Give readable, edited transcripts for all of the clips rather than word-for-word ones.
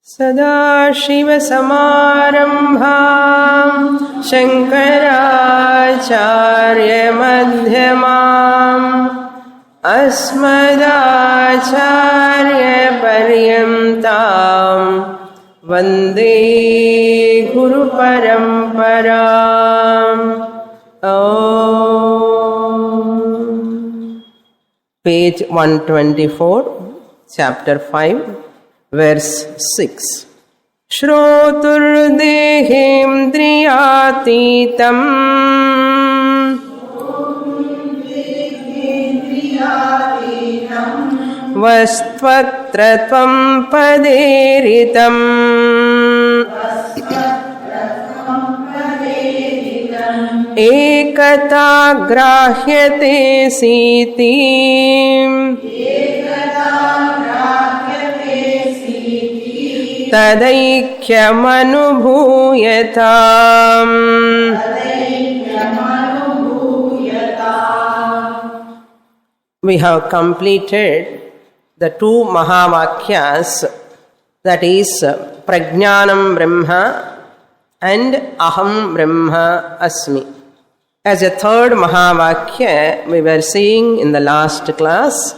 सदाशिवसमारम्भां शङ्कराचार्यमध्यमाम् अस्मदाचार्यपर्यन्तां वन्दे गुरुपरम्पराम्. Page 124, chapter 5, verse 6. Shroturdehendriyatītam vastvatra tvam paderitam ekata grahyate siti tadaikyam We have completed the two Mahavakyas, that is Prajnanam Brahma and Aham Brahma Asmi. As a third Mahavakya, we were seeing in the last class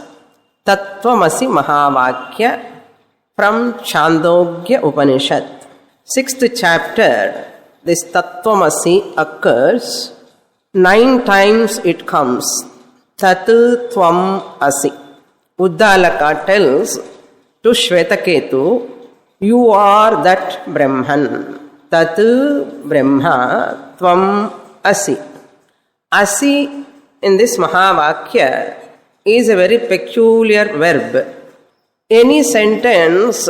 Tattvamasi Mahavakya from Chandogya Upanishad. 6th chapter, this Tattvamasi occurs. 9 times it comes. Tat Tvam Asi. Uddalaka tells to Shvetaketu, you are that Brahman. Tat Brahma Tvam Asi. Asi in this Mahavakya is a very peculiar verb. Any sentence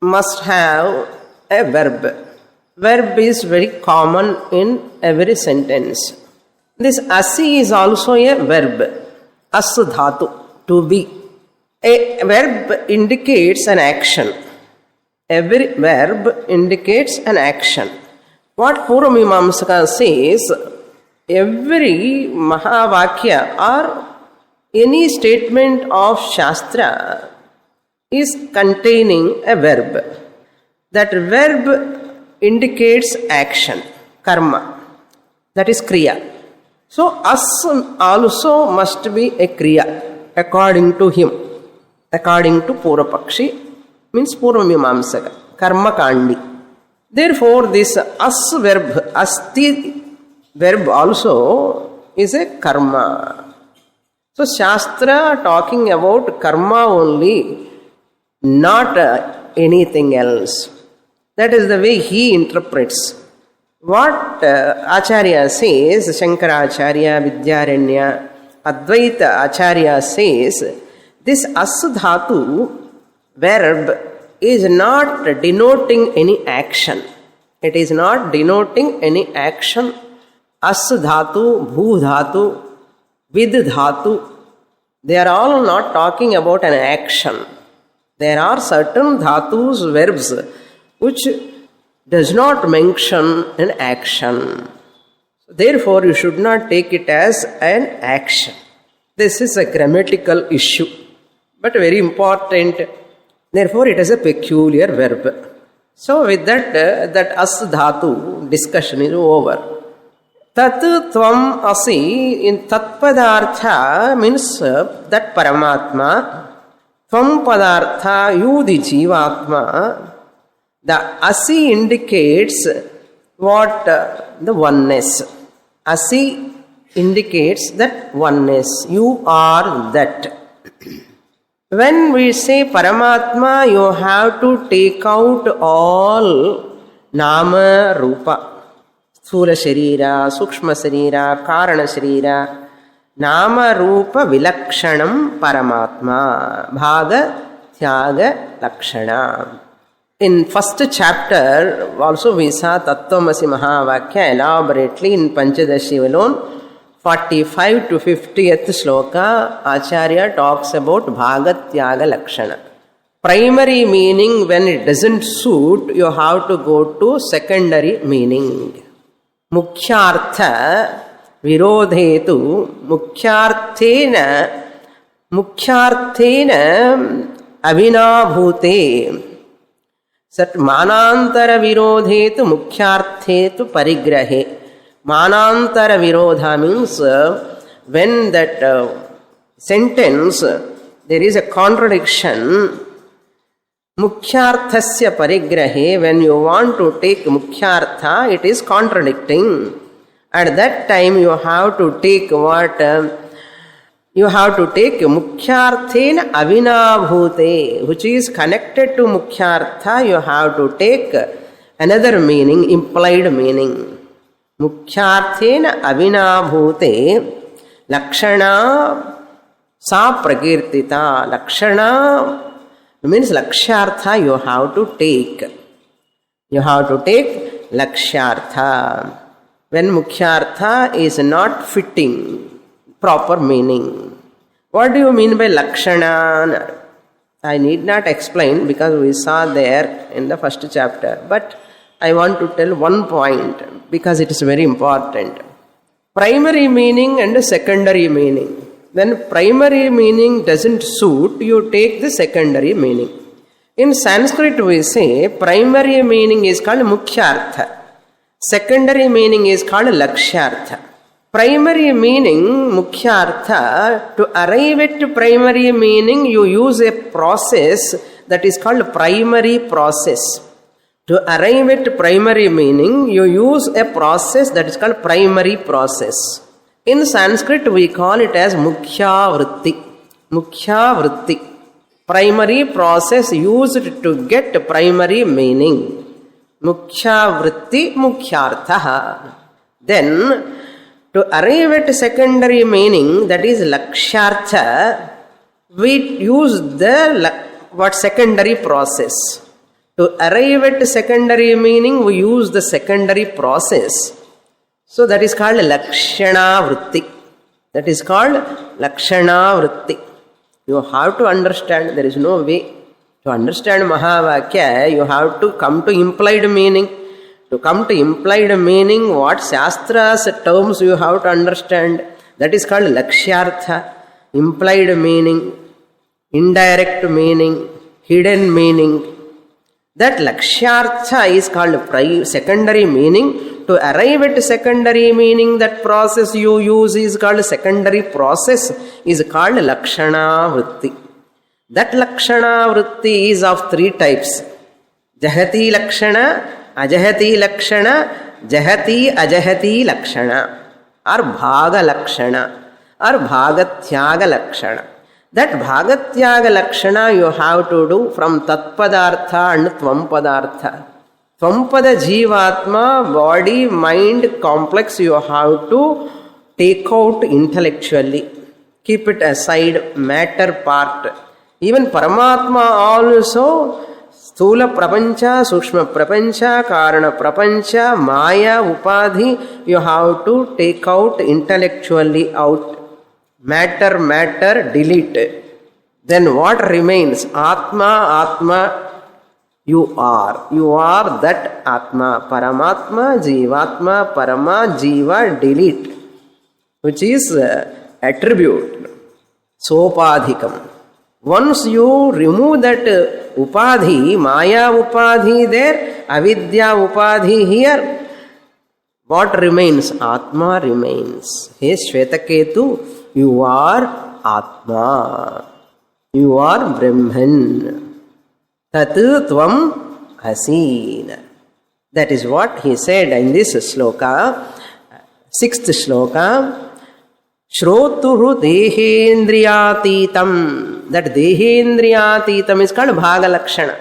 must have a verb. Verb is very common in every sentence. This asi is also a verb. As dhatu, to be. A verb indicates an action. Every verb indicates an action. What Purvamimamsaka says, every Mahavakya or any statement of Shastra is containing a verb. That verb indicates action, karma. That is kriya. So, as also must be a kriya, according to him. According to Purvapakshi, means Purvamimamsaka, karma kandi. Therefore, this as verb, asti verb also is a karma. So, Shastra talking about karma only, not anything else. That is the way he interprets. What Acharya says, Shankaracharya, Vidyaranya, Advaita Acharya says, this as dhatu verb is not denoting any action. It is not denoting any action. As dhatu, bhu dhatu, vid dhatu, they are all not talking about an action. There are certain dhatus, verbs, which does not mention an action. Therefore, you should not take it as an action. This is a grammatical issue, but very important. Therefore, it is a peculiar verb. So, with that as dhatu discussion is over. Tat tvam asi in tat padartha means that Paramatma. Tvam padartha you the Jivatma. The asi indicates what? The oneness. Asi indicates that oneness. You are that. When we say Paramatma, you have to take out all Nama Rupa. Sthula Sharira, Sukshma Sharira, Karana Sharira. Nama Rupa Vilakshanam Paramatma. Bhaga Thyaga Lakshana. In first chapter, also we saw Tattvamasi Mahavakya elaborately in Panchadashi alone. 45 to 50th sloka, Acharya talks about Bhagatyaga Lakshana. Primary meaning, when it doesn't suit, you have to go to secondary meaning. Mukhyartha virodhetu mukhyarthena avinabhute Sat manantara virodhe tu mukhyarthe tu parigrahe. Manantara virodha means when that sentence there is a contradiction. Mukhyarthasya parigrahe, when you want to take mukhyartha, it is contradicting. At that time you have to take what? You have to take mukhyarthena avinabhute, which is connected to mukhyartha. You have to take another meaning, implied meaning. Mukhyarthena avinabhute lakshana sa prakirtita. Lakshana means lakshyartha you have to take. You have to take lakshyartha. When mukhyartha is not fitting proper meaning. What do you mean by lakshana? I need not explain because we saw there in the first chapter. But I want to tell one point because it is very important. Primary meaning and secondary meaning. When primary meaning doesn't suit, you take the secondary meaning. In Sanskrit we say primary meaning is called mukhyartha. Secondary meaning is called lakshyartha. Primary meaning, mukhyartha, to arrive at primary meaning, you use a process that is called primary process. To arrive at primary meaning, you use a process that is called primary process. In Sanskrit, we call it as mukhya vritti. Mukhya vritti. Primary process used to get primary meaning. Mukhya vritti mukhyartha. Then, to arrive at secondary meaning, that is lakshyartha, we use the secondary process. To arrive at secondary meaning, we use the secondary process. So that is called lakshana vritti. That is called lakshana vritti. You have to understand, there is no way. To understand Mahavakya, you have to come to implied meaning. To come to implied meaning, what Shastra's terms you have to understand, that is called lakshyartha, implied meaning, indirect meaning, hidden meaning. That lakshyartha is called secondary meaning. To arrive at secondary meaning, that process you use is called secondary process, is called lakshana vritti. That lakshana vritti is of three types. Jahati lakshana, ajahati lakshana, jahati ajahati lakshana, or bhaga lakshana, or bhagatyaga lakshana. That bhagatyaga lakshana you have to do from tatpadartha and tvampadartha. Tvampada jivatma, body, mind, complex, you have to take out intellectually. Keep it aside, matter part. Even Paramatma also, Sthula prapancha, Sukshma prapancha, Karana prapancha, Maya, Upadhi, you have to take out intellectually out. Matter, delete. Then what remains? Atma, you are. You are that Atma. Paramatma, Jivatma, Parama, Jiva, delete. Which is attribute. Sopadhikam. Once you remove that upadhi, Maya upadhi there, avidya upadhi here, what remains? Atma remains. Hey Shvetaketu, you are Atma. You are Brahman. Tat tvam asin. That is what he said in this sloka, 6th sloka. Shrotuhu dehendriyatitam. That dehendriyatitam is called bhaga lakshana.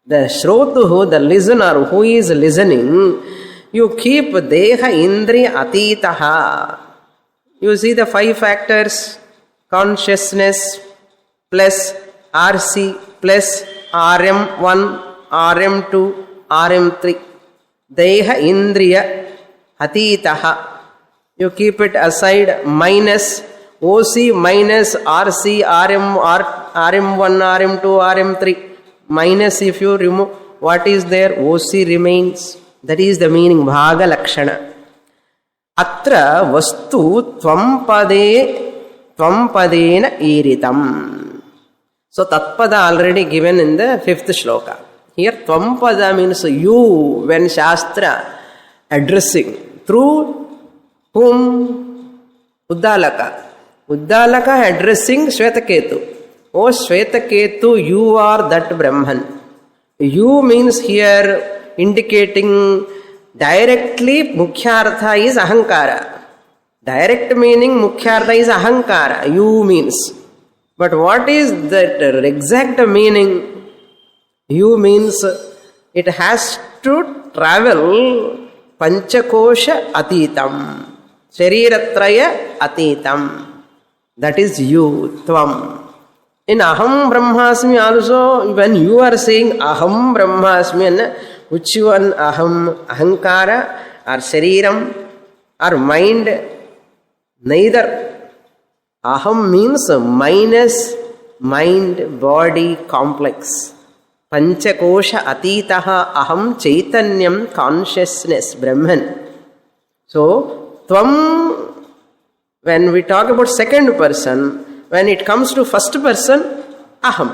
The shrotuhu, the listener who is listening, you keep deha indriya atitaha. You see the 5 factors: consciousness plus RC plus RM1, RM2, RM3. Deha indriya atitaha. You keep it aside, minus OC minus RC, RM1, RM2, RM3. Minus if you remove, what is there? OC remains. That is the meaning, bhaga lakshana. Atra vastu tvam padena iritam. So tatpada already given in the 5th shloka. Here Tvampada means you when Shastra addressing. Through whom? Uddalaka. Uddalaka addressing Shvetaketu. O Shvetaketu, you are that Brahman. You means here indicating directly Mukhyartha is Ahankara. Direct meaning Mukhyartha is Ahankara. You means. But what is that exact meaning? You means it has to travel Panchakosha Atitam. Shariratraya Atitam. That is you, Tvam. In Aham Brahmasmi also, when you are saying Aham Brahmasmi, which one Aham, Ahankara or Shariram or mind? Neither. Aham means minus mind body complex. Panchakosha Atitaha Aham Chaitanyam consciousness Brahman. So, Tvam, when we talk about second person, when it comes to first person, Aham.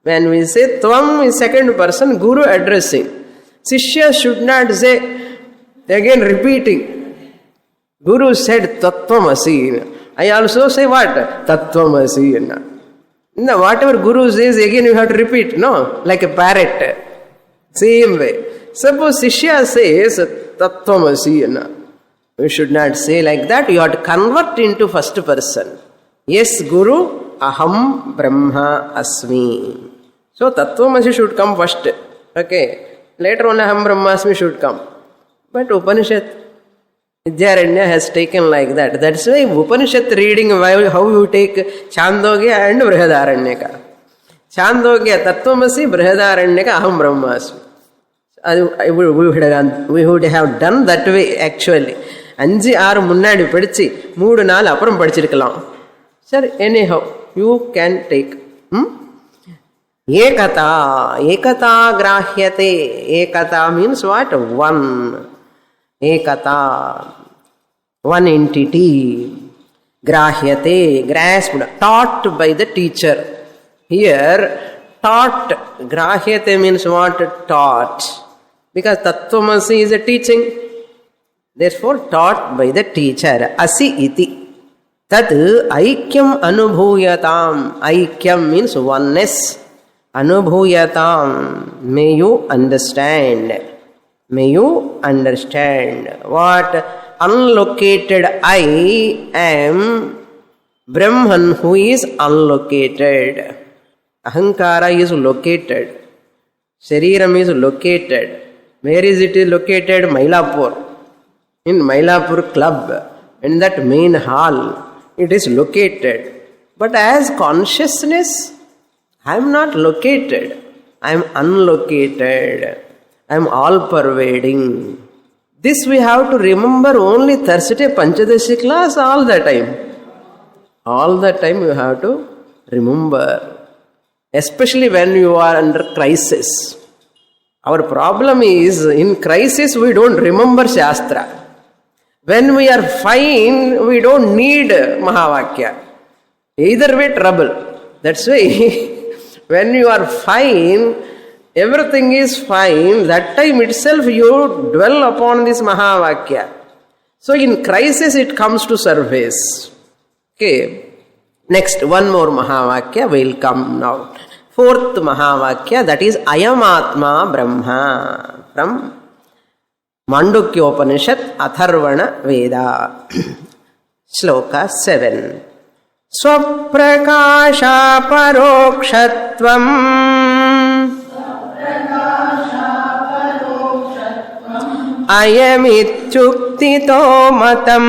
When we say Tvam is second person, Guru addressing. Sishya should not say, again repeating. Guru said Tattvamasi. I also say what? Tattvamasi. No, whatever Guru says, again you have to repeat. No, like a parrot. Same way. Suppose Sishya says Tattvamasi. You should not say like that. You have to convert into first person. Yes, Guru, Aham Brahma Asmi. So, Tattvamasi should come first. Okay. Later on, Aham Brahmasmi should come. But Upanishad, Vidyaranya has taken like that. That's why Upanishad reading, how you take Chandogya and Brihadaranyaka. Chandogya, Tattvamasi, Brihadaranyaka, Aham Brahmasmi. We would have done that way actually. 5-6 முன்னாடி படிச்சு 3-4 அப்புறம் படிச்சிருக்கலாம். Sir, anyhow, you can take. Ekata. Ekata grahyate. Ekata means what? One. Ekata. One entity. Grahyate. Grasped. Taught by the teacher. Here, taught. Grahyate means what? Taught. Because Tattvamasi is a teaching. Therefore, taught by the teacher. Asi iti. Tat aikyam anubhuyatam. Aikyam means oneness. Anubhuyatam. May you understand. May you understand. What? Unlocated I am Brahman who is unlocated. Ahankara is located. Shariram is located. Where is it located? Mylapore. In Mylapore club. In that main hall. It is located. But as consciousness, I am not located. I am unlocated. I am all-pervading. This we have to remember only Thursday Panchadashi class all the time. All the time you have to remember. Especially when you are under crisis. Our problem is, in crisis we don't remember Shastra. When we are fine, we don't need Mahavakya. Either way, trouble. That's why, when you are fine, everything is fine, that time itself you dwell upon this Mahavakya. So in crisis it comes to surface. Okay. Next, one more Mahavakya will come now. Fourth Mahavakya, that is Ayamatma Brahma. From Mandukya Upanishad, Atharvana Veda. Shloka 7. Swaprakasha parokshatvam ayamityuktito matam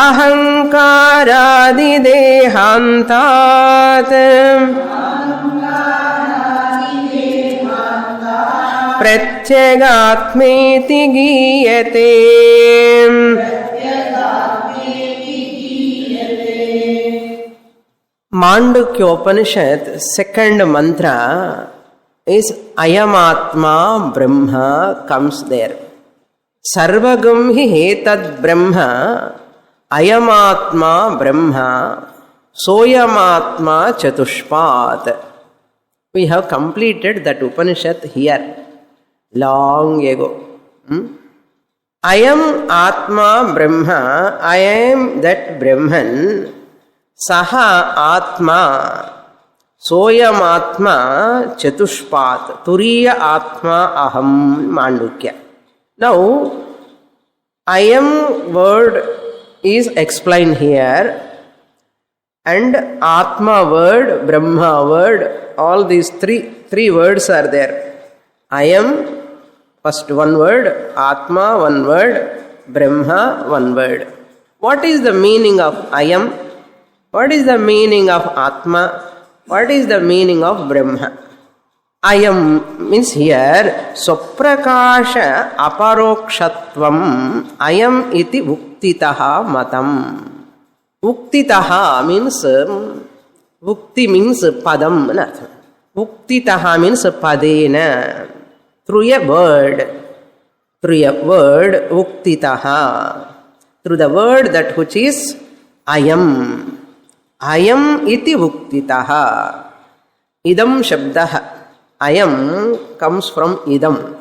ahankaradi dehantat pratyagatmeti giyate. Mandukya Upanishad, second mantra is Ayamatma Brahma comes there. Sarvagam hi hetad Brahma, Ayamatma Brahma, Soyamatma Chatushpat. We have completed that Upanishad here, long ago. I am Atma Brahma, I am that Brahman, Saha Atma, Soyam Atma Chatushpat, Turiya Atma Aham Mandukya. Now, I am word is explained here, and Atma word, Brahma word, all these three words are there. I am, first one word, Atma one word, Brahma one word. What is the meaning of I am? What is the meaning of Atma? What is the meaning of Brahma? I am means here, Swaprakasha aparokshatvam I am iti uktitaha matam. Uktitaha means, ukti means padam. Uktitaha means padena. Through a word, uktitaha. Through the word that which is I am. I am iti uktitaha. Idam shabdaha. I am comes from idam.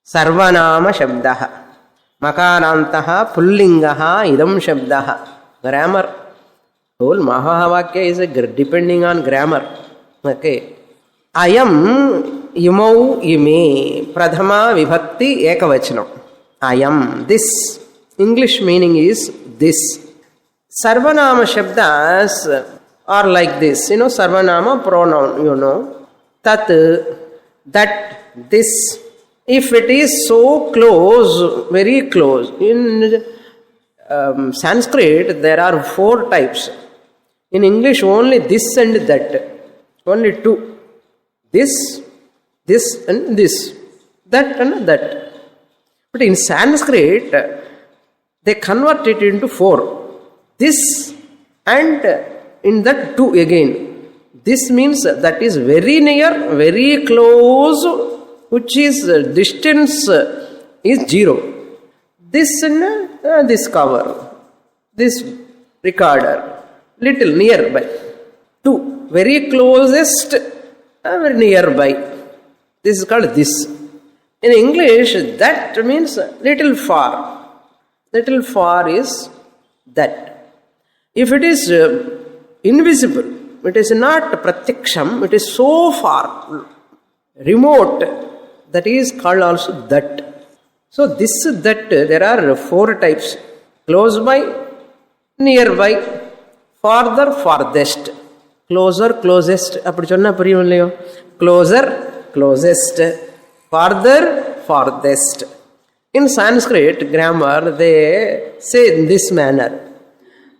Sarvanama shabdaha. Makarantaha pullingaha idam shabdaha. Grammar. Whole Mahavakya is depending on grammar. Okay. I am imau ime. Pradhama vibhakti ekavachanam. I am this. English meaning is this. Sarvanama shabdas are like this. Sarvanama pronoun, Tat, that, this. If it is so close, very close. In Sanskrit, there are 4 types. In English, only this and that. Only 2. This, and this. That and that. But in Sanskrit, they convert it into 4. This and in that 2 again. This means that is very near, very close, which is distance is 0. This and this cover, this recorder, little nearby. 2, very closest, very nearby. This is called this. In English, that means little far. Little far is that. If it is invisible, it is not pratyaksham, it is so far, remote, that is called also that. So this, that, there are 4 types. Close by, nearby, farther, farthest. Closer, closest. Closer, closest. Farther, farthest. In Sanskrit grammar, they say in this manner,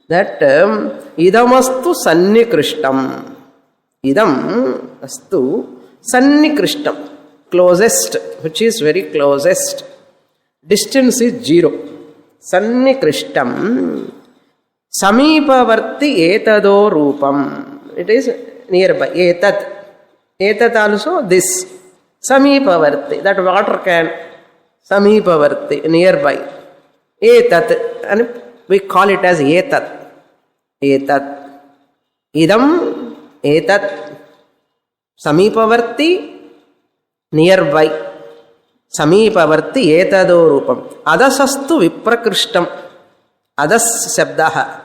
that idamastu sannikrishtam. Idam astu sannikrishtam. Closest, which is very closest. Distance is 0. Sannikrishtam. Samipavarti etado rupam. It is nearby. Etat. Etat also this. Samipavarti. That water can. Samipavarti. Nearby. Etat. And we call it as etat. Etat. Idam. Etat. Samipavarti. Nearby. Samipavarti etado rupam. Adasastu viprakrishtam. Adas shabdaha.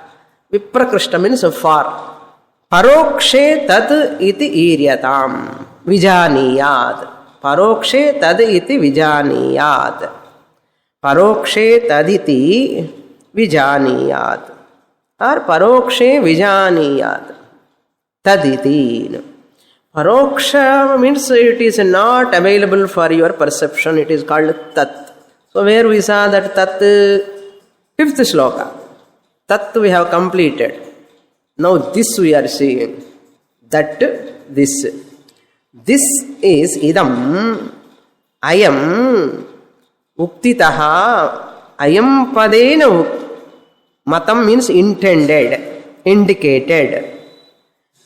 Viprakrishtam means far. Parokshe tad iti iryatam. Vijaniyad. Parokshe tad iti vijaniyad. Parokshe taditi vijaniyad. Or parokshe vijaniyad. Taditi. Paroksha means it is not available for your perception. It is called tat. So where we saw that tat, 5th sloka. Tat we have completed. Now this we are seeing. That, this. This is idam. Ayam. Uktitaha. Ayam padena. Matam means intended. Indicated.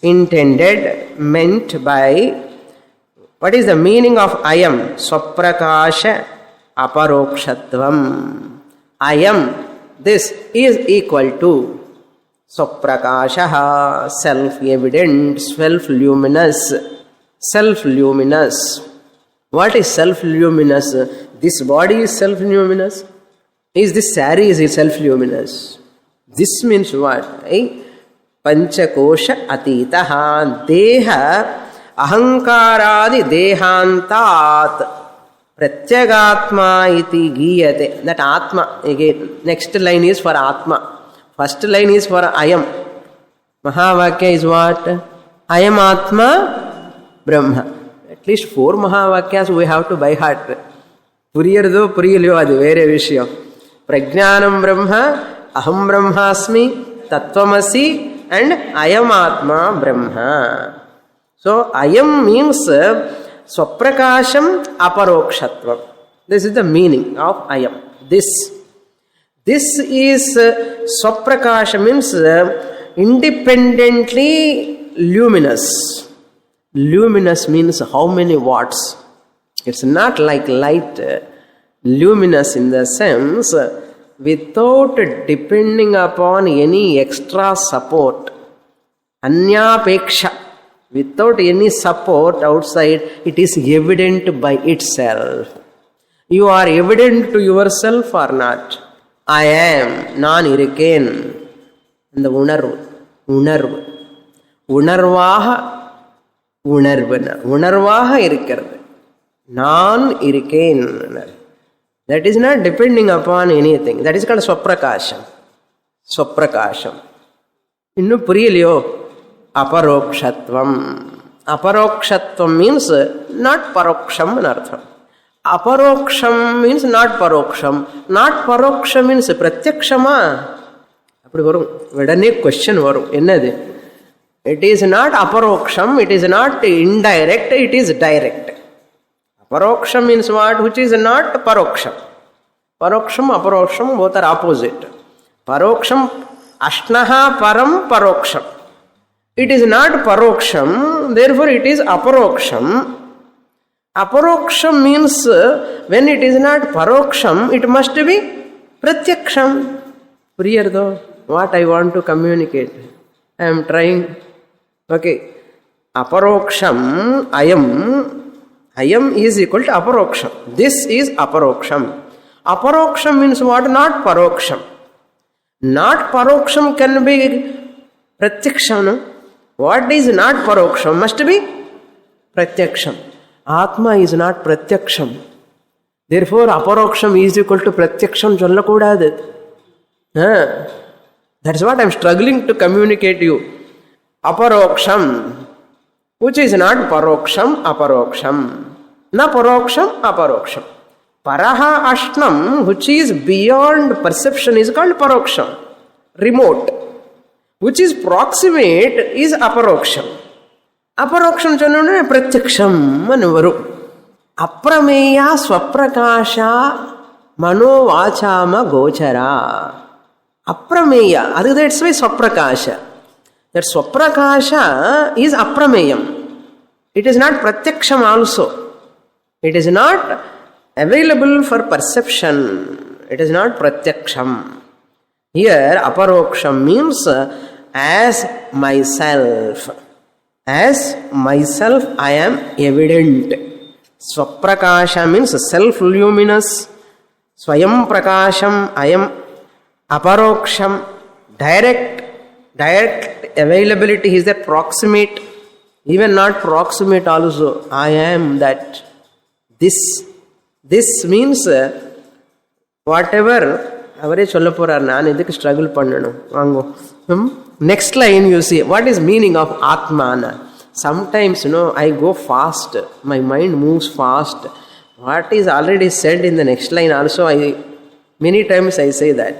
Intended, meant by. What is the meaning of ayam? Swaprakasha aparokshatvam. Ayam, this is equal to Swaprakasha, self-evident, self-luminous. Self-luminous. What is self-luminous? This body is self-luminous. Is this saree is self-luminous? This means what? Panchakosha atitaha deha ahankaradi dehantat pratyagatma iti giyate. That atma again. Next line is for atma. First line is for ayam. Mahavakya is what? Ayam atma brahma. At least 4 Mahavakyas we have to by heart. Puriyardo puriyalyo adu vere vishayam. Prajnanam brahma, aham brahmasmi, tattvamasi, and ayam atma brahma. So ayam means swaprakasham aparokshatvam. This is the meaning of ayam. This is swaprakasha means independently luminous. Luminous means how many watts. It's not like light. Luminous in the sense without depending upon any extra support. Anyapeksha. Without any support outside, it is evident by itself. You are evident to yourself or not? I am. நான் இருக்கேன். இந்த உணர்வு. உணர்வாக உணர்வாக இருக்கிறது. நான் இருக்கேன். That is not depending upon anything. That is called swaprakasham. Swaprakasham. இன்னும் புரியலையோ? Aparokshatvam. Aparokshatvam means not paroksham in artham. Aparoksham means not paroksham. Not paroksham means pratyakshama. அப்படி வரும். உடனே question வரும். என்னது? It is not aparoksham, it is not indirect, it is direct. Aparoksham means what? Which is not paroksham. Paroksham, aparoksham, both are opposite. Paroksham, ashnaha param paroksham. It is not paroksham, therefore it is aparoksham. Aparoksham means when it is not paroksham, it must be pratyaksham. Priyardo, what I want to communicate? I am trying. Okay. Aparoksham, ayam is equal to aparoksham. This is aparoksham. Aparoksham means what? Not paroksham. Not paroksham can be pratyaksham. No? What is not paroksham must be pratyaksham. Atma is not pratyaksham. Therefore, aparoksham is equal to pratyaksham. Sollakudadu. That's what I am struggling to communicate to you. Aparoksham, which is not paroksham, aparoksham. Na paroksham, aparoksham. Paraha ashnam, which is beyond perception, is called paroksham. Remote. Which is proximate is aparoksham. Aparoksham channone pratyaksham anuvaru. Aprameya swaprakasha mano vachama gochara. Aprameya, that's why swaprakasha. That swaprakasha is aprameyam. It is not pratyaksham also. It is not available for perception. It is not pratyaksham. Here, aparoksham means as myself. As myself, I am evident. Swaprakasha means self-luminous. Swayam prakasham, I am aparoksham. Direct availability is that proximate. Even not proximate also. I am that. This means whatever. அவரே சொல்ல போறார், நான் எதுக்கு struggle பண்ணணும்? வாங்கோ. Next line you see, what is meaning of Atmana? Sometimes, I go fast. My mind moves fast. What is already said in the next line also, many times I say that.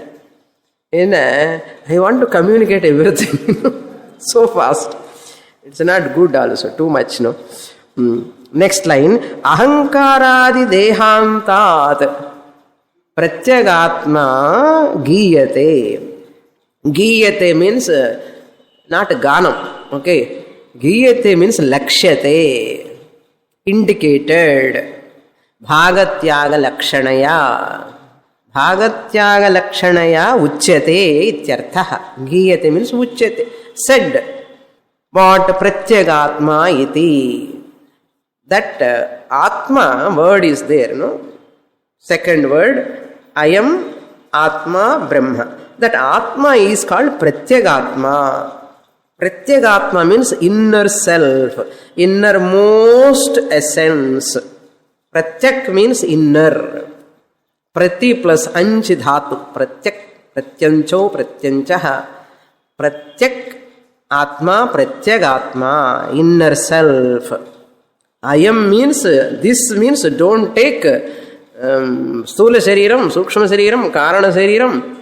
I want to communicate everything so fast. It's not good also, too much, Next line, ahankaradi dehantat pratyagatma giyate. Giyate means not ganam. Okay. Giyate means lakshyate. Indicated. Bhagatyaga lakshanaya. bhagatyaga uchyate ityarthah. Giyate means uchyate, said. What pratyagatma iti. That atma word is there, no? Second word, I am atma brahma. That atma is called pratyagatma. Pratyagatma means inner self, innermost essence. Pratyak means inner. Prati plus anchi dhatu. Pratyak, pratyancho, pratyanchaha. Pratyak, atma, pratyagatma, inner self. Ayam means, this means don't take sthula shariram, sukshma shariram, karana shariram.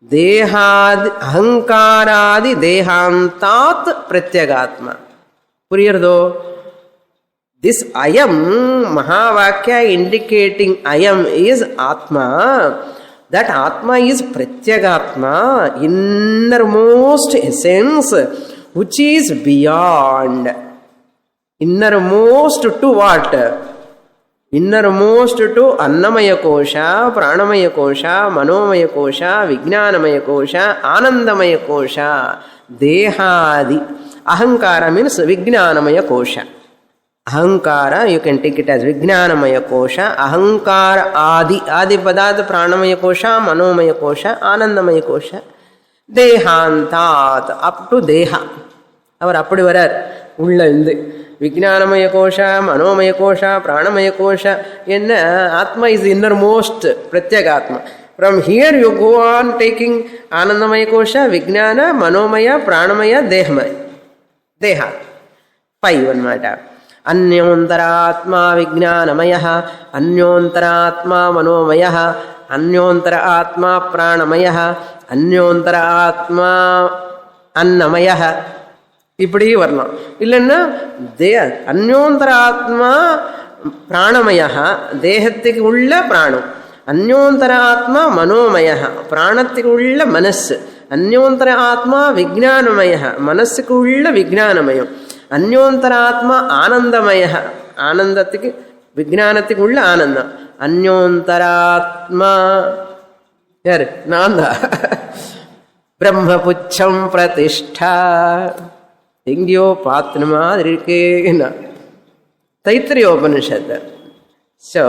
Dehadi, ahankaradi dehantat pratyagatma. Puriyardo? This ayam, Mahavakya indicating ayam is Atma. That Atma is pratyagatma, innermost essence, which is beyond. Innermost to what? Innermost to Annamaya Kosha, Pranamaya Kosha, Manomaya Kosha, Vijnanamaya Kosha, Anandamaya Kosha, Dehadi. Ahankara means Vijnanamaya Kosha. Ahankara, you can take it as Vijnanamaya Kosha, Ahankara Adi, Adi Padat, Pranamaya Kosha, Manomaya Kosha, Anandamaya Kosha, Dehantat, up to Deha. Our Apudivarar, Ulla Indi. Vijnanamaya Kosha, Manomaya Kosha, Pranamaya Kosha. In Atma is the innermost Pratyagatma. From here you go on taking Anandamaya Kosha, Vijnana, Manomaya, Pranamaya, Deha. 5 one matter. Anyontara-atma Vijnanamaya, Anyontara-atma Manomaya, Anyontara-atma Pranamaya, Anyontara-atma Annamaya. இப்படி வரலாம். இல்லைன்னா அந்யோந்தராத்மா பிராணமய, தேகத்துக்கு உள்ள பிராணம். அந்யோந்தராத்மா மனோமய, பிராணத்துக்கு உள்ள மனசு. அந்யோந்தராத்மா விஜானமய, மனசுக்கு உள்ள விஜானமயம். அந்யோந்தராத்மா ஆனந்தமய, ஆனந்தத்துக்கு விஜானத்துக்கு உள்ள ஆனந்தம். அந்யோந்தராத்மா யாரு? நான் தான். பிரம்மபுச்சம் பிரதிஷ்டா. எங்கேயோ பார்த்துன மாதிரி இருக்கேன்னா தைத்திரியோபனிஷத்து. ஸோ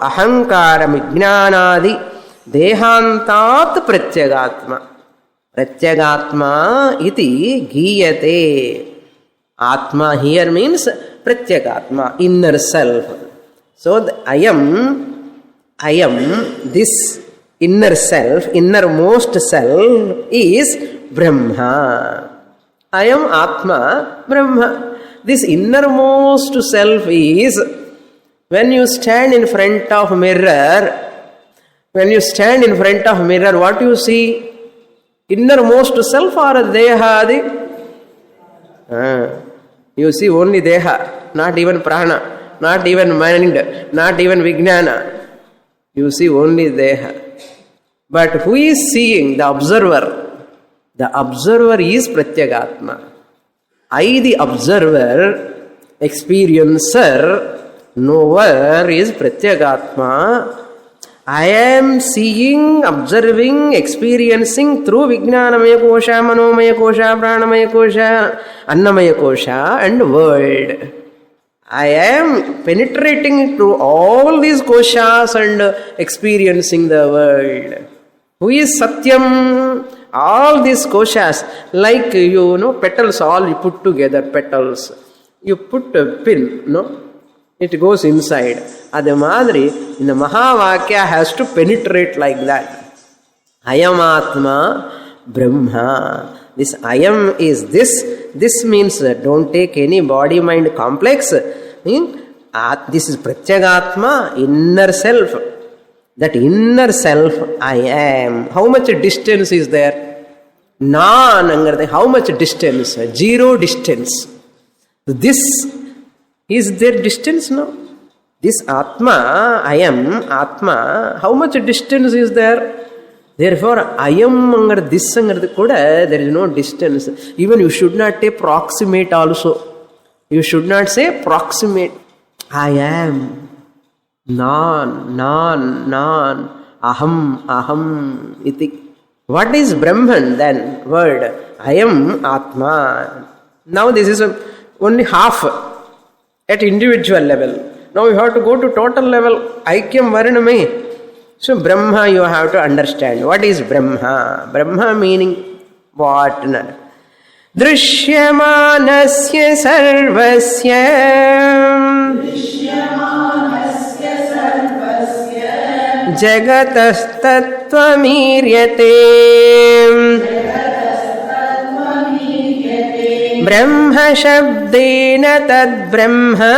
அகங்காரம் விஜானாதி தேகாந்தாத் பிரத்யகாத்மா. பிரத்யகாத்மா இது கீயதே. Atma here means pratyagatma, inner self. So I am this inner self, innermost self is Brahma. I am Atma, Brahma. This innermost self is, when you stand in front of mirror, what do you see? Innermost self or Dehadi? You see only Deha, not even Prana, not even mind, not even Vijnana. You see only Deha. But who is seeing? The observer. The observer is Pratyagatma. I, the observer, experiencer, knower is Pratyagatma. I am seeing, observing, experiencing through Vijnanamaya Kosha, Manomaya Kosha, Pranamaya Kosha, Annamaya Kosha and world. I am penetrating through all these koshas and experiencing the world. Who is Satyam? All these koshas, like petals, all you put together, petals. You put a pin, it goes inside. Adhe madri, in the Mahavakya has to penetrate like that. Ayam Atma Brahma. This Ayam is this. This means don't take any body-mind complex. This is Pratyagatma, inner self. That inner self I am. How much distance is there? How much distance? 0 distance. This is there distance now? This Atma, I am Atma, how much distance is there? Therefore, I am this kuda, there is no distance. Even you should not say proximate also. You should not say proximate. I am. Non. aham, aham iti. What is Brahman then? Word. I am Atma. Now this is only half at individual level. Now you have to go to total level. Aikyam Varname. So Brahma you have to understand. What is Brahma? Brahma meaning what? Drishyamanasya sarvasya jagatastattvamiryate Brahma shabdena tad Brahma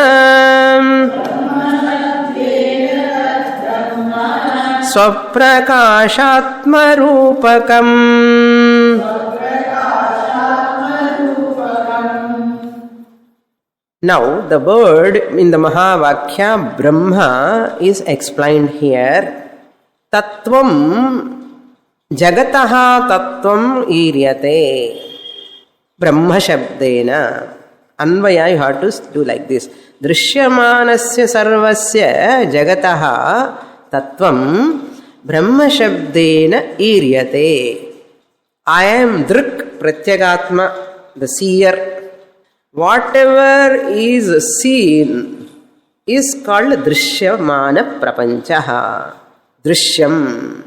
Swaprakashatmarupakam. Now the word in the Mahavakya Brahma is explained here. Tattvam jagataha tattvam iryate. Brahma shabdena. Anvaya you have to do like this. Drishyamanasya sarvasya jagataha tattvam brahma shabdena iryate. I am drik pratyagatma, the seer. Whatever is seen is called drishyamana prapanchaha. Drishyam.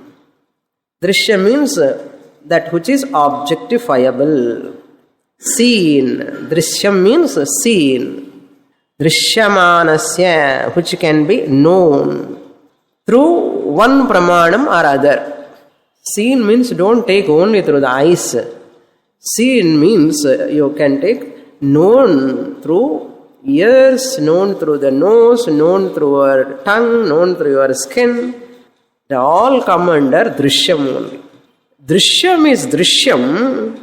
Drishyam means that which is objectifiable. Seen. Drishyam means seen. Drishyamanasya, which can be known through one pramanam or other. Seen means don't take only through the eyes. Seen means you can take known through ears, known through the nose, known through your tongue, known through your skin. They all come under drishyam only. Drishyam is drishyam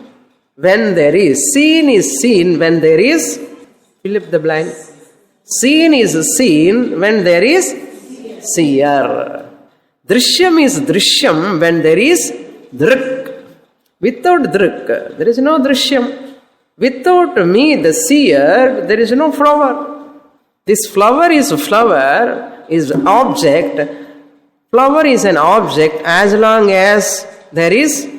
when there is. Seen is seen when there is. Fill up the blank. Seen is seen when there is seer. Drishyam is drishyam when there is drik. Without drik, there is no drishyam. Without me, the seer, there is no flower. This flower is object. Flower is an object as long as there is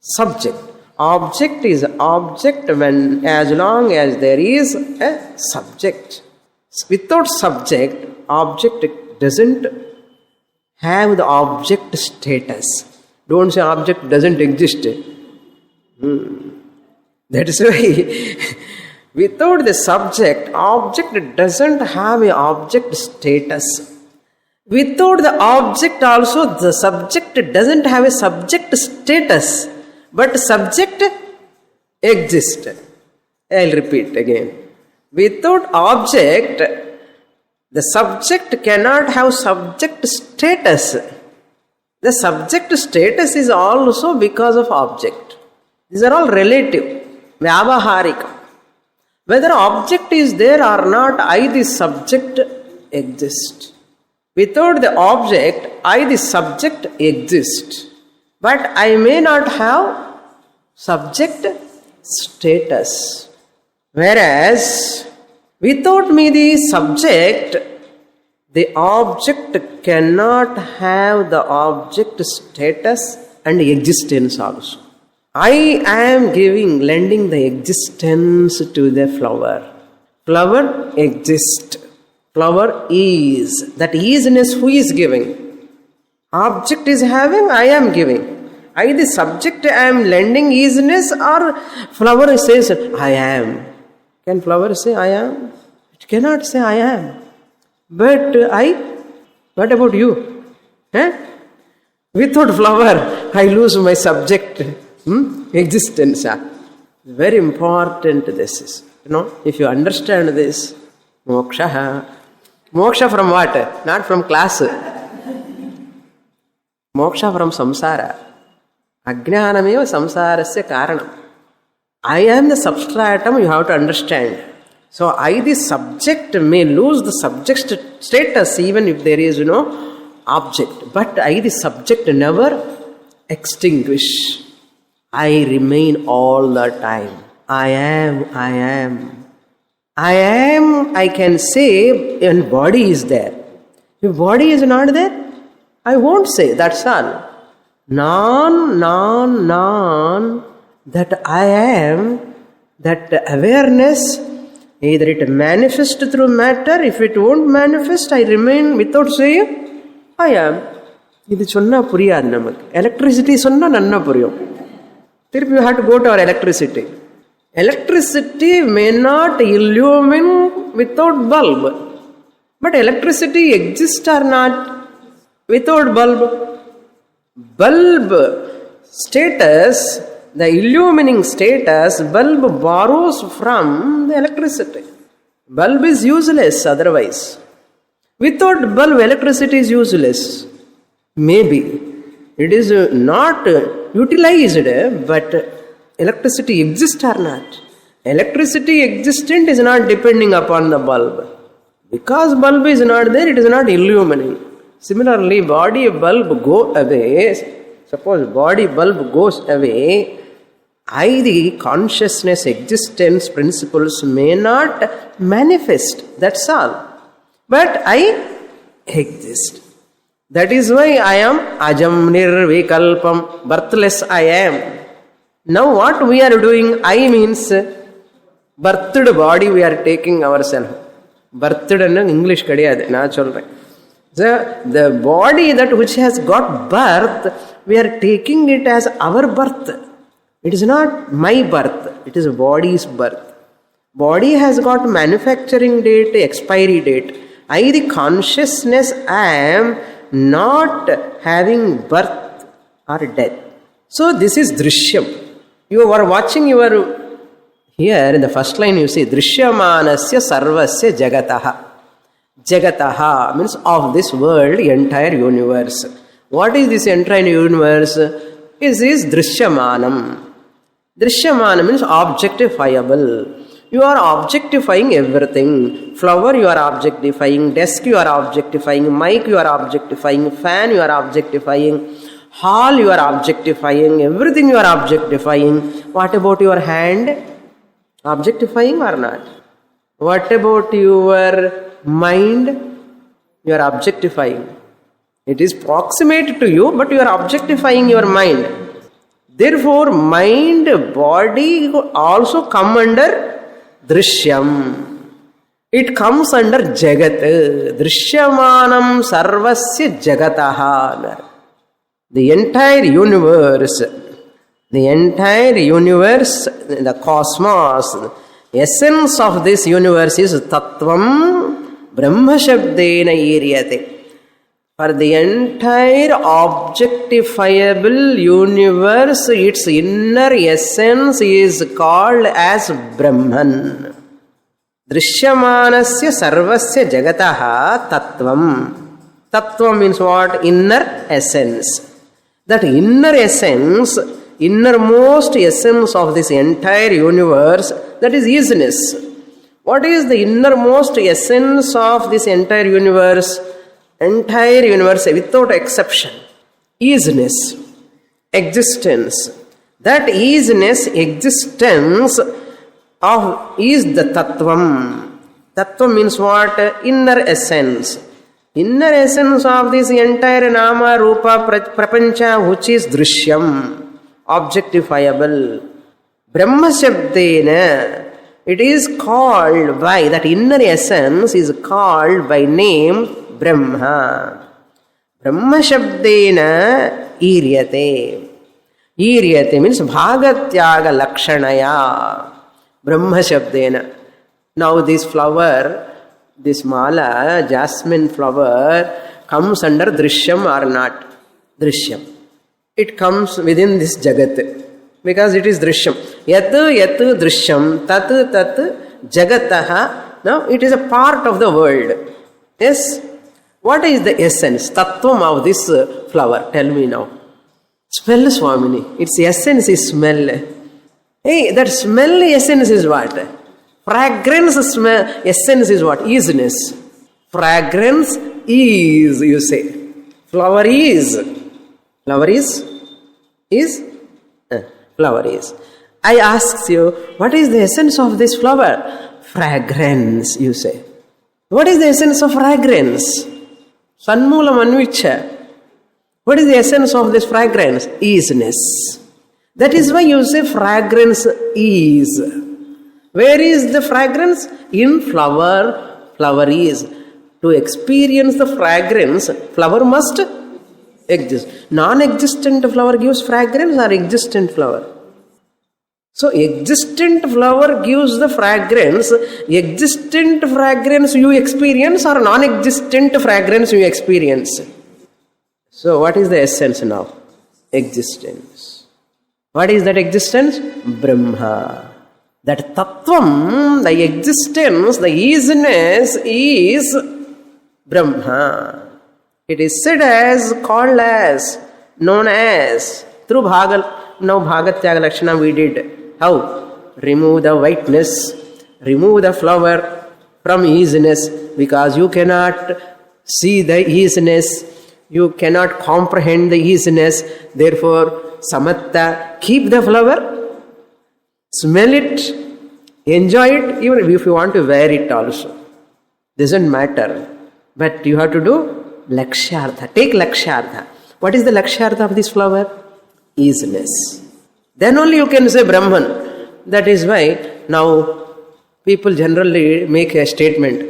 subject. Object is object when as long as there is a subject. Without subject, object doesn't have the object status. Don't say object doesn't exist. That is why without the subject, object doesn't have an object status. Without the object also, the subject doesn't have a subject status. But subject exists. I'll repeat again. Without object, the subject cannot have subject status. The subject status is also because of object. These are all relative. Vyavaharika. Whether object is there or not, I the subject exist. Without the object, I the subject exist. But I may not have subject status. Whereas, without me the subject, the object cannot have the object status and existence also. I am lending the existence to the flower. Flower exists. Flower is. That isness who is giving? Object is having, I am giving. I the subject I am lending isness, or flower says I am. Can flower say I am? It cannot say I am. But what about you? Without flower, I lose my subject. Existence. Very important this is. If you understand this, moksha. Moksha from what? Not from class. Moksha from samsara. Ajnanameva samsarasya karanam. I am the substratum, you have to understand. So I, the subject, may lose the subject status even if there is no object. But I, the subject, never extinguish. I remain all the time. I am. I can say when body is there. If body is not there, I won't say, that's all. Non, that I am, that awareness, either it manifests through matter, if it won't manifest, I remain without saying, I am. இது சொன்னா புரியாது நமக்கு. Electricity சொன்னா நன்னா புரியும். திருப்பி you have to go to our electricity. Electricity may not illumine without bulb. But electricity exists or not without bulb. Bulb status, the illumining status, bulb borrows from the electricity. Bulb is useless otherwise. Without bulb, electricity is useless. Maybe it is not utilized, but electricity exists or not. Electricity existent is not depending upon the bulb. Because bulb is not there, it is not illumining. Similarly, body bulb go away. Suppose body bulb goes away, the consciousness existence principles may not manifest. That's all. But I exist. That is why I am ajam nirvikalpam, birthless I am. Now what we are doing, I means birthed body we are taking ourselves. Birthed in English kadiyadu, na solren. The body that which has got birth, we are taking it as our birth. It is not my birth, it is body's birth. Body has got manufacturing date, expiry date. The consciousness I am not having birth or death. So this is drishyam. You are watching your, here in the first line you see, drishyamanasya sarvasya jagataha. Jagataha means of this world, entire universe. What is this entire universe? This is drishyamanam. Drishyamanam means objectifiable. You are objectifying everything. Flower you are objectifying, desk you are objectifying, mic you are objectifying, fan you are objectifying, hall you are objectifying, everything you are objectifying. What about your hand? Objectifying or not? What about your mind? You are objectifying. It is proximate to you, but you are objectifying your mind. Therefore, mind, body also come under drishyam. It comes under jagat. Drishyamanam sarvasya jagataha. The entire universe, the cosmos, the essence of this universe is tattvam brahma shabdena iryate. For the entire objectifiable universe, its inner essence is called as Brahman. Drishyamanasya sarvasya jagataha tattvam. Tattvam means what? Inner essence. That inner essence, innermost essence of this entire universe, that is isness. What is the innermost essence of this entire universe? Entire universe without exception. Isness, existence. That isness, existence of is the tattvam. Tattvam means what? Inner essence. Inner essence of this entire nama, rupa, prapancha, which is drishyam, objectifiable. Brahma shabdena, it is called by, that inner essence is called by name Brahma. Brahma shabdena iryate. Iryate means bhagatyaga lakshanaya. Brahma shabdena. Now this flower, this mala, jasmine flower, comes under drishyam or not? Drishyam. It comes within this jagat. Because it is drishyam. Yat drishyam, tat jagataha. Now it is a part of the world. Yes? What is the essence, tattvam of this flower? Tell me now. Smell, Swamini. Its essence is smell. Hey, that smell essence is what? Fragrance smell essence is what? Isness. Fragrance is, you say. Flower is. Flower is? Is? Flower is. I ask you, what is the essence of this flower? Fragrance, you say. What is the essence of fragrance? Sanmoolam anvicha. What is the essence of this fragrance? Easiness. That is why you say fragrance is. Where is the fragrance? In flower. Flower is. To experience the fragrance, flower must exist. Non-existent flower gives fragrance or existent flower? So existent flower gives the fragrance. Existent fragrance you experience or non-existent fragrance you experience? So what is the essence now? Existence. What is that existence? Brahma. That tattvam, the existence, the easiness is Brahma. It is said as, called as, known as, through now Bhagatyaga Lakshana we did. How? Remove the whiteness, remove the flower from easiness, because you cannot see the easiness, you cannot comprehend the easiness. Therefore, samatta, keep the flower, smell it, enjoy it, even if you want to wear it also. Doesn't matter. But you have to do lakshyartha. Take lakshyartha. What is the lakshyartha of this flower? Easiness. Then only you can say Brahman. That is why now people generally make a statement.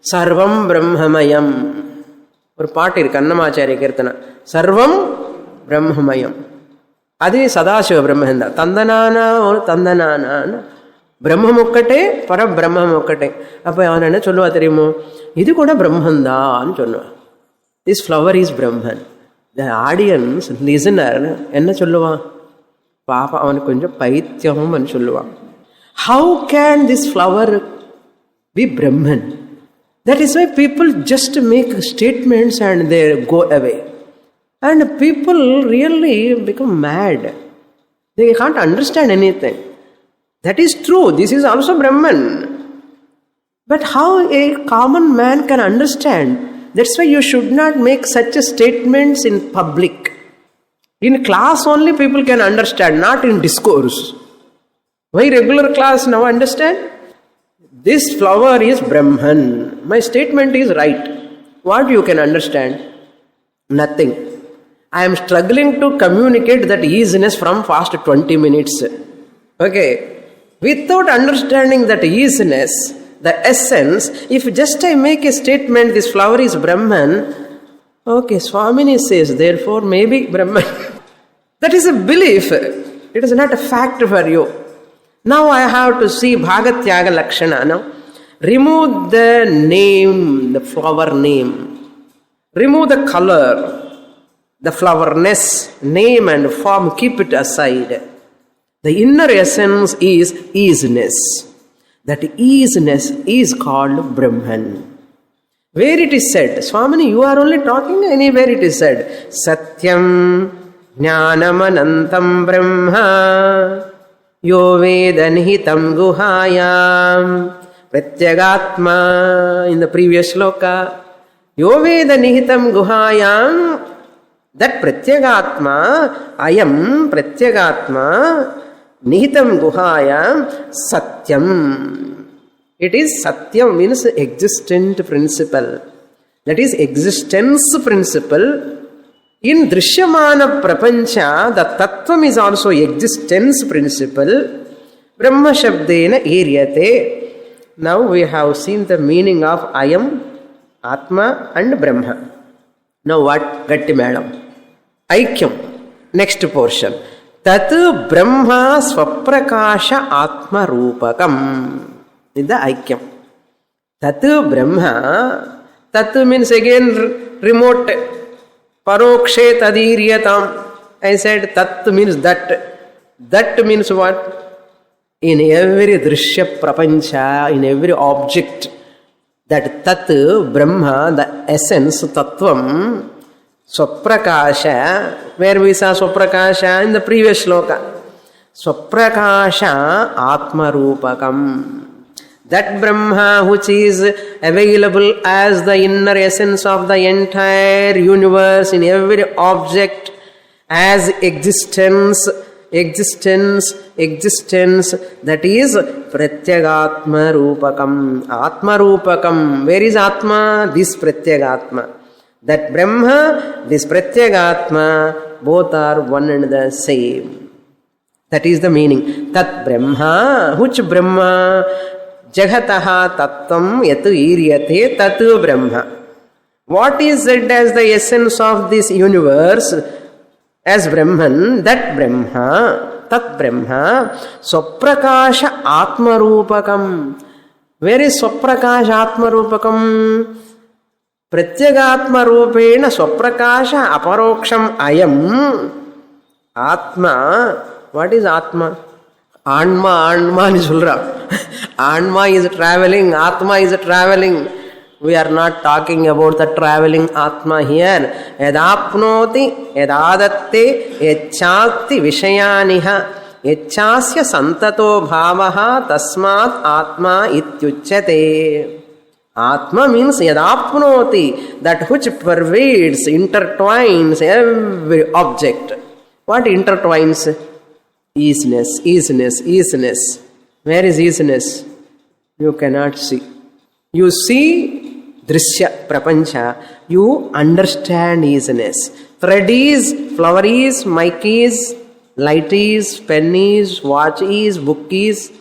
Sarvam Brahmamayam. ஒரு பாட்டு இருக்கு அன்னமாச்சாரிய கீர்த்தனா சர்வம் பிரம்மமயம் அது சதாசிவ பிரம்மந்தான் தந்தனானா ஒரு தந்தனானா பிரம்மம் ஒக்கட்டே பரபிரம்மம் ஒக்கட்டே அப்போ அவன் என்ன சொல்லுவா தெரியுமோ இது கூட பிரம்மந்தான்னு சொல்லுவான் this flower is Brahman the audience listener என்ன சொல்லுவான் பாப்பா அவனுக்கு கொஞ்சம் பைத்தியம்னு சொல்லுவான் how can this flower be Brahman That is why people just make statements and they go away. And people really become mad. They can't understand anything. That is true. This is also Brahman. But how a common man can understand? That's why you should not make such statements in public. In class only people can understand, not in discourse. Why regular class now understand? This flower is Brahman. My statement is right. What you can understand? Nothing. I am struggling to communicate that easiness from past 20 minutes. Okay. Without understanding that easiness, the essence, if just I make a statement, this flower is Brahman, okay, Swamini says, therefore maybe Brahman. That is a belief. It is not a fact for you. Now I have to see Bhagatyaga Lakshana. Now, remove the name, the flower name. Remove the color, the flowerness, name and form, keep it aside. The inner essence is easiness. That easiness is called Brahman. Where it is said, Swamini, you are only talking, anywhere it is said, Satyam Jnanamanantam Brahma Yo Veda Nihitam Guhayam Pratyagatma. In the previous shloka, Yo Veda Nihitam Guhayam, that Pratyagatma, Ayam Pratyagatma, Nihitam Guhayam, Satyam. It is Satyam means existent principle. That is existence principle. In Drishyamana Prapancha, the Tattvam is also existence principle. Brahma Shabdena Eryate. Now we have seen the meaning of Ayam, Atma and Brahma. Now what? Gatti Madam. Aikyam. Next portion. Tat Brahma Swaprakasha Atma Rupakam. This is the Aikyam. Tat Brahma. Tat means again remote. Parokshe tadiryatam. I said tat means that. That means what? In every drishya prapancha, in every object, that tat, Brahma, the essence, tattvam, swaprakasha, where we saw swaprakasha in the previous shloka. Swaprakasha atma rupakam. That Brahma which is available as the inner essence of the entire universe, in every object, as existence, that is Pratyagatma Rupakam. Atma Rupakam. Where is Atma? This Pratyagatma. That Brahma, this Pratyagatma, both are one and the same. That is the meaning. Tat Brahma, which Brahma? Jagataha tattvam yatu iryate tatu Brahma. What is said as the essence of this universe as Brahman? That Brahma, Tat Brahma, Swaprakasha Atmarupakam. Where is Swaprakasha Atmarupakam? Pratyagatma Rupena Swaprakasha Aparoksham Ayam. Atma. What is Atma? Anma ni solra. Anma is traveling, Atma is traveling. We are not talking about the traveling Atma here. Yadapnoti, yadadatte, yachati vishayaniha, yachasya santato bhavaha tasmat Atma ityuchyate. Atma means yadapnoti, that which pervades, intertwines every object. What intertwines? Easiness, easiness, easiness. Where is easiness? You cannot see. You see drishya, prapancha. You understand easiness. Thread is, flower is, mic is, light is, pen is, watch is, book is.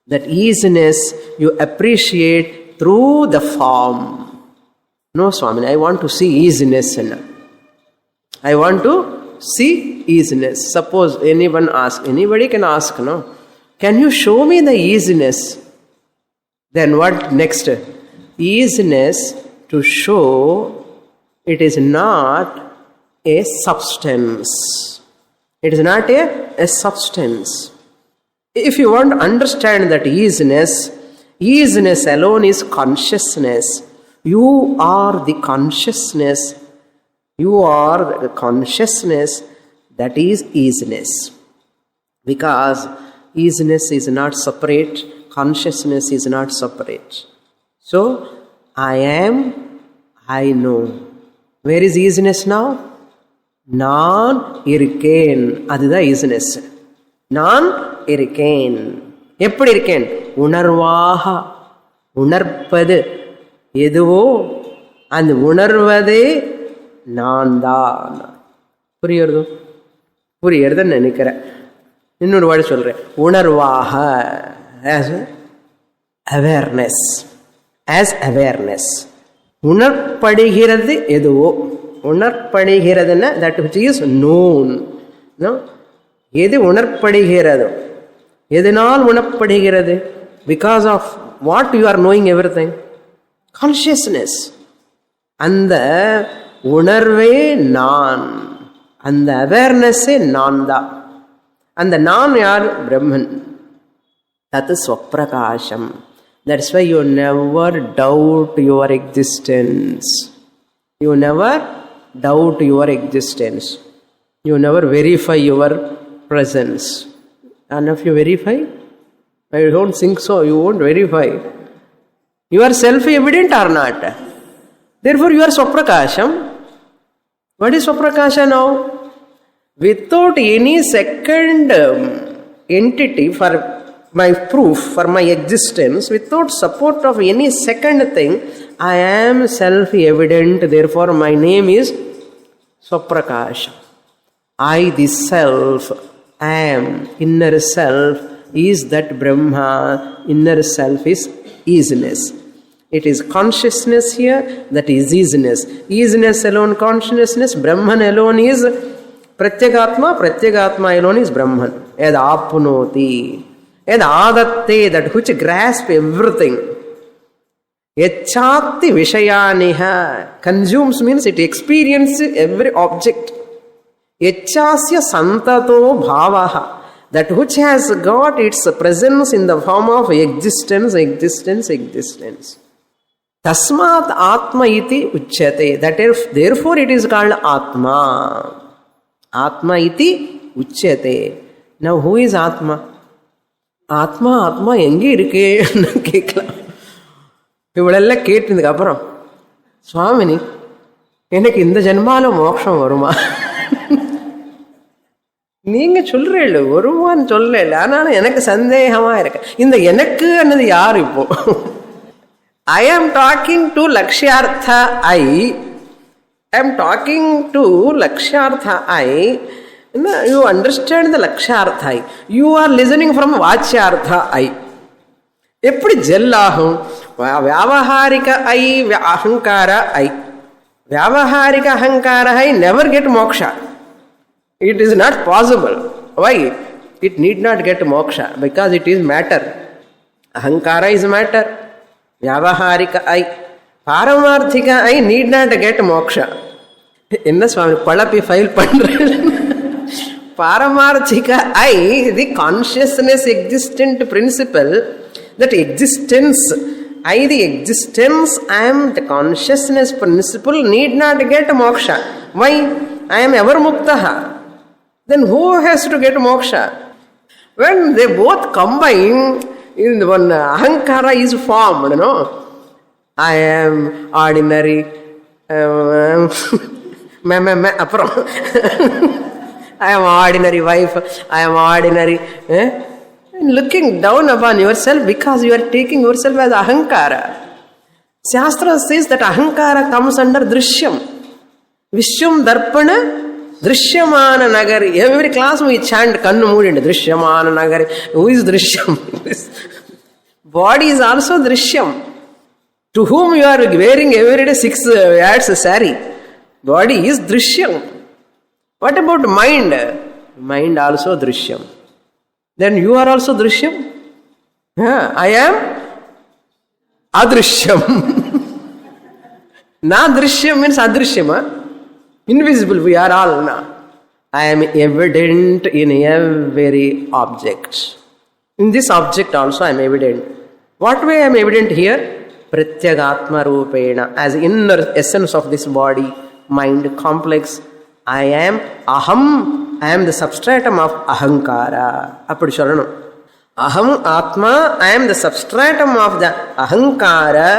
That easiness you appreciate through the form. No, Swami, I want to see easiness. I want to see easiness. Suppose anyone asks, anybody can ask, no? Can you show me the easiness? Then what next? Easiness to show it is not a substance. It is not a substance. If you want to understand that easiness alone is consciousness. You are the consciousness. You are the consciousness that is easiness. Because easiness is not separate, consciousness is not separate. So, I am, I know. Where is easiness now? Non irken. Adida easiness. Non irken. Eppadi irken? Unarvaha. Unarpadu. Eduvo. And unarvade நான் தான். புரியுறதோ? புரியுறதுன்னு நினைக்கிறேன். இன்னொரு வாடி சொல்றேன். உணர்வாக as awareness. As awareness. உணர்படுகிறது எதுவோ. உணர்படுகிறதுன்னா that which is known. No? எது உணர்படுகிறதோ. எதனால் உணர்படுகிறது? Because of what you are knowing everything. Consciousness. அந்த உணர்வே நான். அந்த அவேர்னஸே நான் தான். அந்த நான் யார்? பிரம்மன். தத் ஸ்வப்ரகாசம். That's why you never doubt your existence. You never doubt your existence. You never verify your presence. And if you verify, I don't think so, you won't verify. You are self-evident or not? Therefore, you are Swaprakasham. What is Swaprakasha now? Without any second entity for my proof, for my existence, without support of any second thing, I am self-evident. Therefore, my name is Swaprakasha. I, the self, am. Inner self is that Brahma. Inner self is easiness. It is consciousness here, that is easiness. Easiness alone consciousness, Brahman alone is Pratyagatma, Pratyagatma alone is Brahman. Ed apnoti, ed adatte, that which grasps everything. Yachati vishayaniha, consumes means it experiences every object. Yachasya santato bhavaha, that which has got its presence in the form of existence, existence, existence. Tasmat Atma iti uchyate. That therefore it is called Atma. Atma iti uchyate. Now who is Atma? Atma எங்கே இருக்கு கேட்கலாம். இவளெல்லாம் கேட்டதுக்கு அப்புறம் சுவாமினி எனக்கு இந்த ஜென்மால மோட்சம் வருமா? நீங்க சொல்றீங்க வருவான்னு சொல்லல. ஆனாலும் எனக்கு சந்தேகமா இருக்கு. இந்த எனக்கு ಅನ್ನது யார் இப்போ? I am talking to Lakshyartha I. I am talking to Lakshartha I. You understand the Lakshartha I. You are listening from Vachyartha I. எப்படி ஜெல் ஆகும்? வியாவஹாரிக ஐ அகங்கார ஐ. வியாவஹாரிக அகங்கார ஐ never get moksha. It is not possible. Why? It need not get moksha because it is matter. Ahankara is matter. Vyavaharika I. Paramarthika I need not get moksha. In the Swami Palapi file Paramarthika I, the consciousness existent principle, that existence, I the existence, I am the consciousness principle need not get moksha. Why? I am ever muktaha. Then who has to get moksha? When they both combine, in one ahankara is formed, you know. I am ordinary. I am ordinary wife. I am ordinary. Looking down upon yourself because you are taking yourself as ahankara. Shastra says that ahankara comes under drishyam. Vishwam darpana. Drishyamana Nagari. Every class we chant Kannu Moodindu. Drishyamana Nagari. Who is Drishyam? Body is also Drishyam. To whom you are wearing every day 6 yards saree. Body is Drishyam. What about mind? Mind also Drishyam. Then you are also Drishyam? Yeah, I am Adrishyam. Na Drishyam means Adrishyam. Invisible, we are all now. I am evident in every object. In this object also I am evident. What way I am evident here? Pratyagatma Rupena. As inner essence of this body, mind, complex. I am Aham. I am the substratum of Ahankara. Appadi sollano. Aham Atma. I am the substratum of the Ahankara.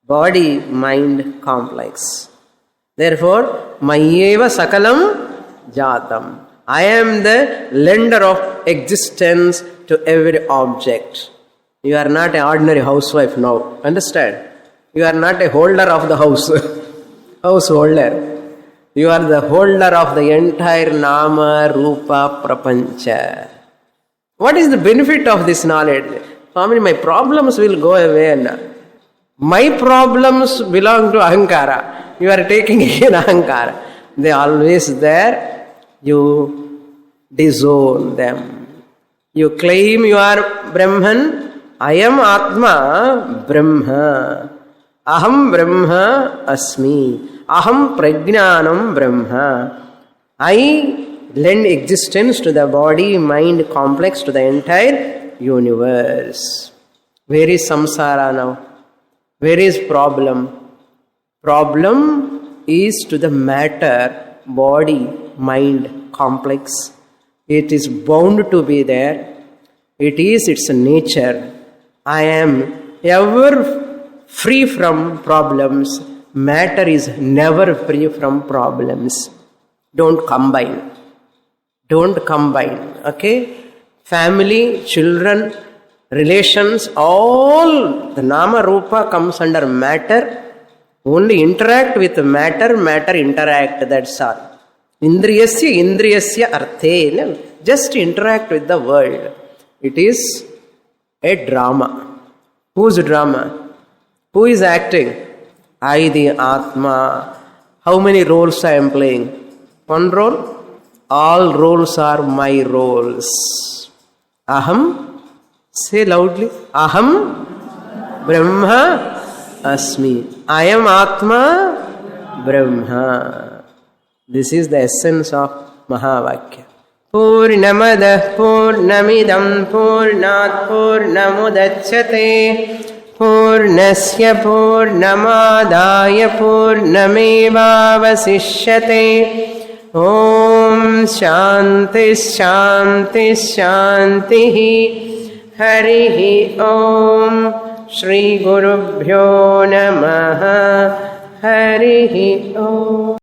Body, mind, complex. Therefore, Mayeva Sakalam Jatam. I am the lender of existence to every object. You are not an ordinary housewife now. Understand? You are not a holder of the house. Householder. You are the holder of the entire Nama, Rupa, Prapancha. What is the benefit of this knowledge? Swami, my problems will go away. My problems belong to Ahankara. You are taking in Ahankara. They are always there. You disown them. You claim you are Brahman. I am Atma Brahma. Aham Brahma Asmi. Aham Prajnanam Brahma. I lend existence to the body, mind, complex, to the entire universe. Where is samsara now? Where is problem? Problem is to the matter, body, mind, complex. It is bound to be there. It is its nature. I am ever free from problems. Matter is never free from problems. Don't combine. Don't combine. Okay? Family, children, relations, all the Nama Rupa comes under matter. Only interact with matter, matter interact, that's all. Indriyasya arthe. Just interact with the world. It is a drama. Whose drama? Who is acting? I, the Atma. How many roles I am playing? One role? All roles are my roles. Aham. Say loudly. Aham Brahma Asmi. I am Atma Brahma. This is the essence of Mahavakya. Purnamada Purnamidam Purnat Purnamudachyate Purnasya Purnamadaya Purnamevavasishyate. Om Shanti Shanti Shanti. Harihi Om. Shri Gurubhyo Namaha. Harihi Om.